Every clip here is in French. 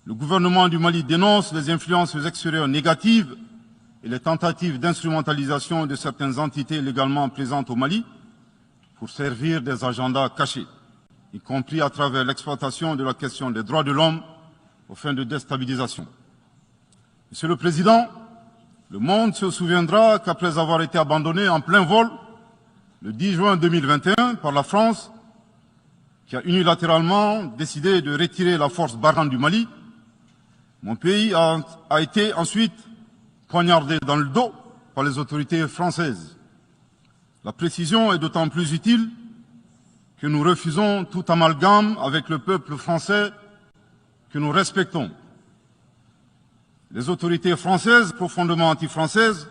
Le gouvernement du Mali dénonce les influences extérieures négatives et les tentatives d'instrumentalisation de certaines entités légalement présentes au Mali pour servir des agendas cachés, y compris à travers l'exploitation de la question des droits de l'homme aux fins de déstabilisation. Monsieur le Président, le monde se souviendra qu'après avoir été abandonné en plein vol le 10 juin 2021 par la France, qui a unilatéralement décidé de retirer la force Barkhane du Mali, mon pays a été ensuite poignardé dans le dos par les autorités françaises. La précision est d'autant plus utile que nous refusons tout amalgame avec le peuple français que nous respectons. Les autorités françaises, profondément anti-françaises,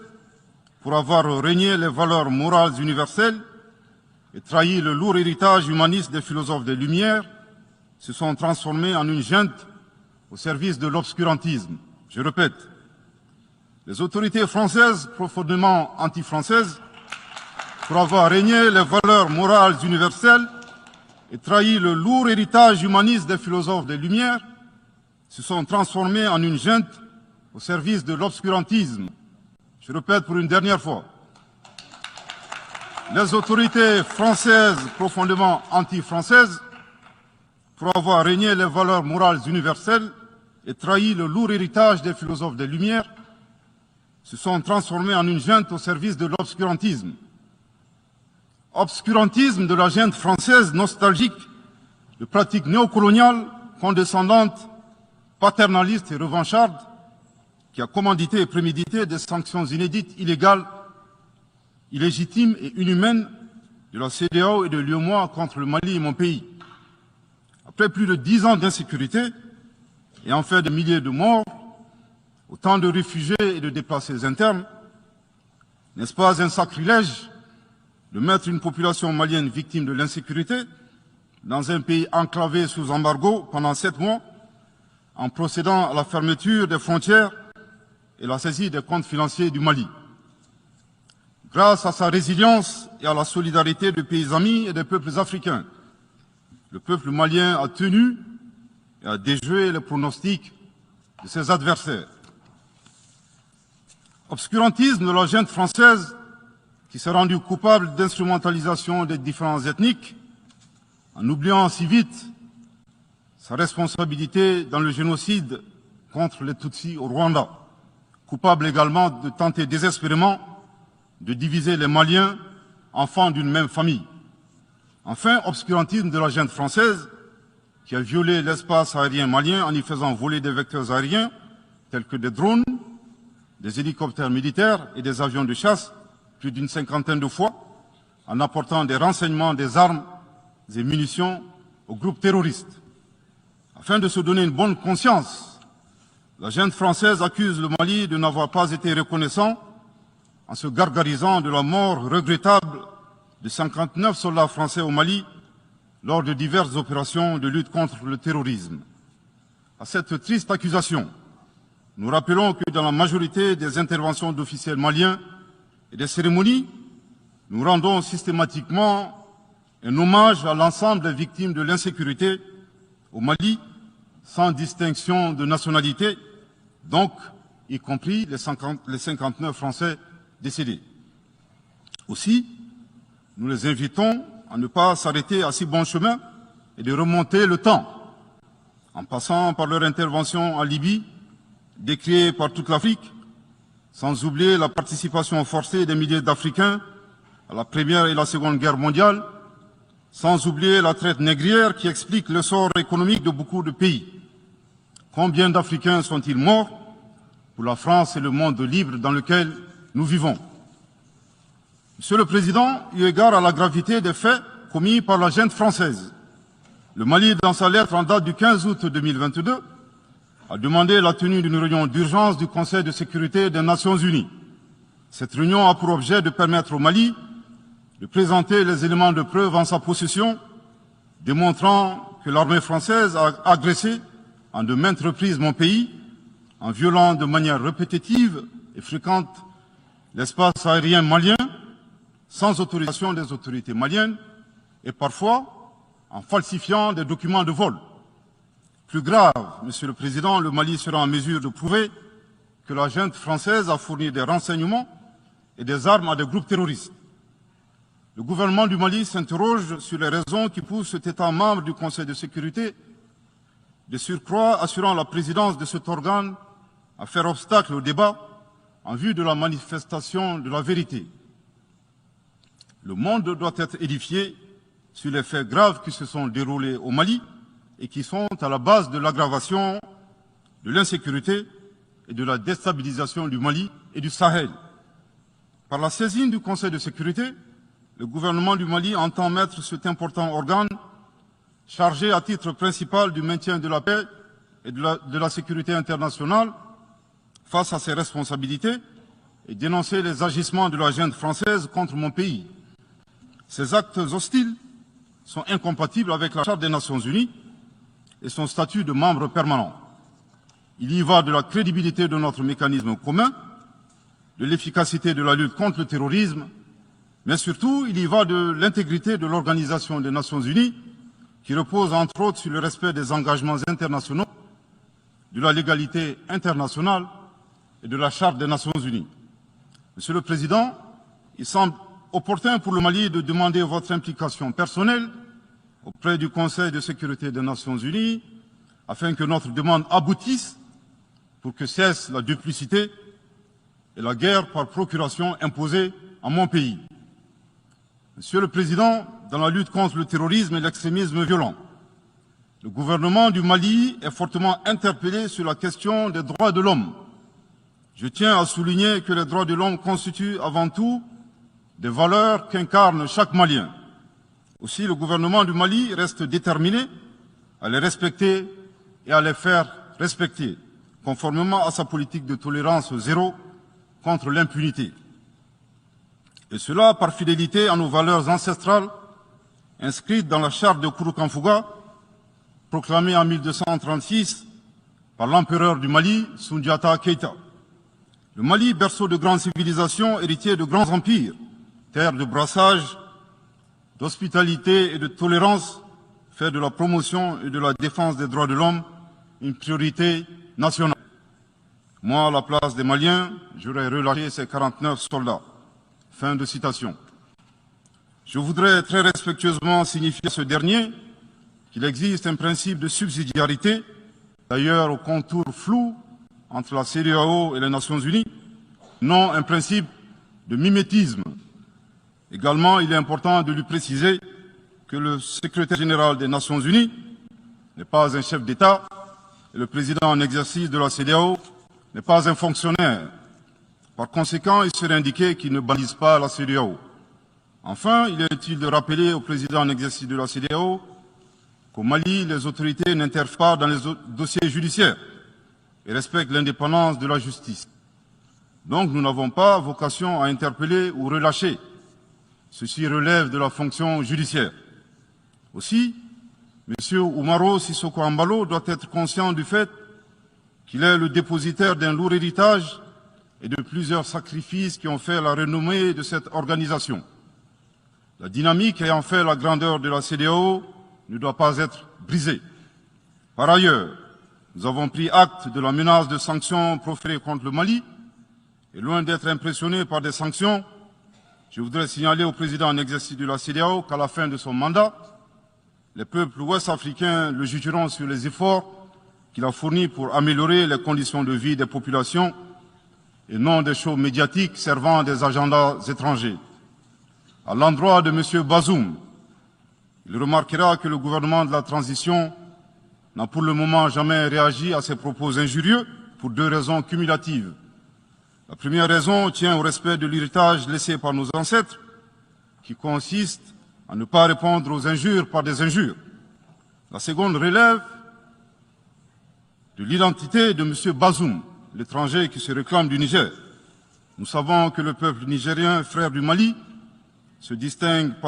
pour avoir régné les valeurs morales universelles et trahi le lourd héritage humaniste des philosophes des Lumières, se sont transformées en une junte au service de l'obscurantisme. Je répète, les autorités françaises, profondément anti-françaises, pour avoir régné les valeurs morales universelles et trahi le lourd héritage humaniste des philosophes des Lumières, se sont transformées en une junte au service de l'obscurantisme. Je répète pour une dernière fois. Les autorités françaises, profondément anti-françaises, pour avoir régné les valeurs morales universelles et trahi le lourd héritage des philosophes des Lumières, se sont transformées en une junte au service de l'obscurantisme. Obscurantisme de la junte française nostalgique de pratiques néocoloniales, condescendantes, paternalistes et revanchardes, qui a commandité et prémédité des sanctions inédites, illégales, illégitimes et inhumaines de la CEDEAO et de l'UEMOA contre le Mali et mon pays. Après plus de 10 ans d'insécurité et en fait des milliers de morts, autant de réfugiés et de déplacés internes, n'est-ce pas un sacrilège de mettre une population malienne victime de l'insécurité dans un pays enclavé sous embargo pendant 7 mois, en procédant à la fermeture des frontières et la saisie des comptes financiers du Mali. Grâce à sa résilience et à la solidarité des pays amis et des peuples africains, le peuple malien a tenu et a déjoué les pronostics de ses adversaires. Obscurantisme de la junte française qui s'est rendue coupable d'instrumentalisation des différences ethniques, en oubliant si vite sa responsabilité dans le génocide contre les Tutsis au Rwanda, coupable également de tenter désespérément de diviser les Maliens, enfants d'une même famille. Enfin, obscurantisme de la junte française qui a violé l'espace aérien malien en y faisant voler des vecteurs aériens tels que des drones, des hélicoptères militaires et des avions de chasse plus d'une 50aine de fois, en apportant des renseignements, des armes et munitions aux groupes terroristes. Afin de se donner une bonne conscience, la junte française accuse le Mali de n'avoir pas été reconnaissant en se gargarisant de la mort regrettable de 59 soldats français au Mali lors de diverses opérations de lutte contre le terrorisme. À cette triste accusation, nous rappelons que dans la majorité des interventions d'officiels maliens et des cérémonies, nous rendons systématiquement un hommage à l'ensemble des victimes de l'insécurité au Mali, sans distinction de nationalité, donc y compris les 59 Français décédés. Aussi, nous les invitons à ne pas s'arrêter à si bon chemin et de remonter le temps, en passant par leur intervention en Libye, décriée par toute l'Afrique, sans oublier la participation forcée des milliers d'Africains à la Première et la Seconde Guerre mondiale, sans oublier la traite négrière qui explique le sort économique de beaucoup de pays. Combien d'Africains sont-ils morts pour la France et le monde libre dans lequel nous vivons? Monsieur le Président, eu égard à la gravité des faits commis par la junte française, le Mali, dans sa lettre en date du 15 août 2022, a demandé la tenue d'une réunion d'urgence du Conseil de sécurité des Nations Unies. Cette réunion a pour objet de permettre au Mali de présenter les éléments de preuve en sa possession, démontrant que l'armée française a agressé en de maintes reprises mon pays, en violant de manière répétitive et fréquente l'espace aérien malien, sans autorisation des autorités maliennes, et parfois en falsifiant des documents de vol. Plus grave, Monsieur le Président, le Mali sera en mesure de prouver que la junte française a fourni des renseignements et des armes à des groupes terroristes. Le gouvernement du Mali s'interroge sur les raisons qui poussent cet État membre du Conseil de sécurité, de surcroît assurant la présidence de cet organe, à faire obstacle au débat en vue de la manifestation de la vérité. Le monde doit être édifié sur les faits graves qui se sont déroulés au Mali et qui sont à la base de l'aggravation de l'insécurité et de la déstabilisation du Mali et du Sahel. Par la saisine du Conseil de sécurité, le gouvernement du Mali entend mettre cet important organe chargé à titre principal du maintien de la paix et de la sécurité internationale face à ses responsabilités et dénoncer les agissements de la junte française contre mon pays. Ces actes hostiles sont incompatibles avec la Charte des Nations Unies et son statut de membre permanent. Il y va de la crédibilité de notre mécanisme commun, de l'efficacité de la lutte contre le terrorisme, mais surtout, il y va de l'intégrité de l'Organisation des Nations Unies, qui repose entre autres sur le respect des engagements internationaux, de la légalité internationale et de la Charte des Nations Unies. Monsieur le Président, il semble opportun pour le Mali de demander votre implication personnelle auprès du Conseil de sécurité des Nations Unies, afin que notre demande aboutisse pour que cesse la duplicité et la guerre par procuration imposée à mon pays. Monsieur le Président, dans la lutte contre le terrorisme et l'extrémisme violent, le gouvernement du Mali est fortement interpellé sur la question des droits de l'homme. Je tiens à souligner que les droits de l'homme constituent avant tout des valeurs qu'incarne chaque Malien. Aussi, le gouvernement du Mali reste déterminé à les respecter et à les faire respecter, conformément à sa politique de tolérance zéro contre l'impunité. Et cela par fidélité à nos valeurs ancestrales inscrites dans la charte de Kouroukanfouga, proclamée en 1236 par l'empereur du Mali, Soundiata Keïta. Le Mali, berceau de grandes civilisations, héritier de grands empires, terre de brassage, d'hospitalité et de tolérance, fait de la promotion et de la défense des droits de l'homme une priorité nationale. Moi, à la place des Maliens, j'aurais relâché ces 49 soldats. Fin de citation. Je voudrais très respectueusement signifier à ce dernier qu'il existe un principe de subsidiarité, d'ailleurs au contour flou entre la CEDEAO et les Nations Unies, non un principe de mimétisme. Également, il est important de lui préciser que le secrétaire général des Nations Unies n'est pas un chef d'État et le président en exercice de la CEDEAO n'est pas un fonctionnaire. Par conséquent, il serait indiqué qu'il ne bannisse pas la CEDEAO. Enfin, il est utile de rappeler au président en exercice de la CEDEAO qu'au Mali, les autorités n'interfèrent pas dans les dossiers judiciaires et respectent l'indépendance de la justice. Donc, nous n'avons pas vocation à interpeller ou relâcher. Ceci relève de la fonction judiciaire. Aussi, M. Oumaro Sissoko Embalo doit être conscient du fait qu'il est le dépositaire d'un lourd héritage et de plusieurs sacrifices qui ont fait la renommée de cette organisation. La dynamique ayant fait la grandeur de la CEDEAO ne doit pas être brisée. Par ailleurs, nous avons pris acte de la menace de sanctions proférées contre le Mali et loin d'être impressionnés par des sanctions, je voudrais signaler au président en exercice de la CEDEAO qu'à la fin de son mandat, les peuples ouest-africains le jugeront sur les efforts qu'il a fournis pour améliorer les conditions de vie des populations et non des shows médiatiques servant des agendas étrangers. À l'endroit de M. Bazoum, il remarquera que le gouvernement de la transition n'a pour le moment jamais réagi à ces propos injurieux pour deux raisons cumulatives. La première raison tient au respect de l'héritage laissé par nos ancêtres, qui consiste à ne pas répondre aux injures par des injures. La seconde relève de l'identité de M. Bazoum, l'étranger qui se réclame du Niger. Nous savons que le peuple nigérien, frère du Mali, se distingue par